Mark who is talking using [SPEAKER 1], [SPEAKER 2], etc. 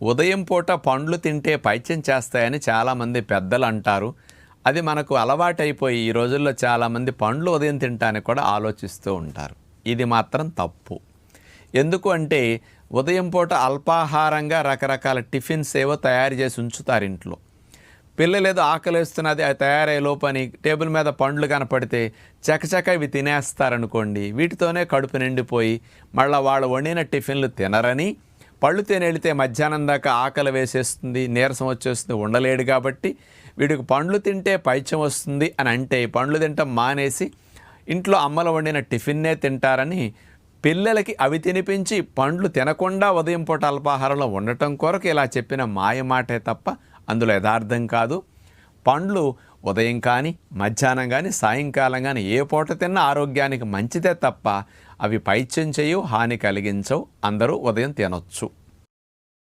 [SPEAKER 1] ఉదయం పూట పండ్లు తింటే పైత్యం చేస్తాయని చాలామంది పెద్దలు అంటారు. అది మనకు అలవాటైపోయి ఈ రోజుల్లో చాలామంది పండ్లు ఉదయం తినటానికి కూడా ఆలోచిస్తూ ఉంటారు. ఇది మాత్రం తప్పు. ఎందుకు అంటే ఉదయం పూట అల్పాహారంగా రకరకాల టిఫిన్స్ ఏవో తయారు చేసి ఉంచుతారు ఇంట్లో. పిల్లలు ఏదో ఆకలిస్తున్నది అది తయారయ్యే లోపని టేబుల్ మీద పండ్లు కనపడితే చకచక ఇవి తినేస్తారనుకోండి. వీటితోనే కడుపు నిండిపోయి మళ్ళీ వాళ్ళు వండిన టిఫిన్లు తినరని, పళ్ళు తినేళితే మధ్యాహ్నం దాకా ఆకలి వేసేస్తుంది, నీరసం వచ్చేస్తుంది, ఉండలేడు. కాబట్టి వీడికి పండ్లు తింటే పైత్యం వస్తుంది అని అంటే పండ్లు తింటాం మానేసి ఇంట్లో అమ్మలు వండిన టిఫిన్నే తింటారని పిల్లలకి అవి తినిపించి పండ్లు తినకుండా ఉదయం పూట అల్పాహారంలో ఉండటం కొరకు ఇలా చెప్పిన మాయమాటే తప్ప అందులో యథార్థం కాదు. పండ్లు ఉదయం కానీ మధ్యాహ్నం కానీ సాయంకాలం కానీ ఏ పూట తిన్నా ఆరోగ్యానికి మంచిదే తప్ప అవి పైత్యం చేయవు, హాని కలిగించవు. అందరూ ఉదయం తినొచ్చు.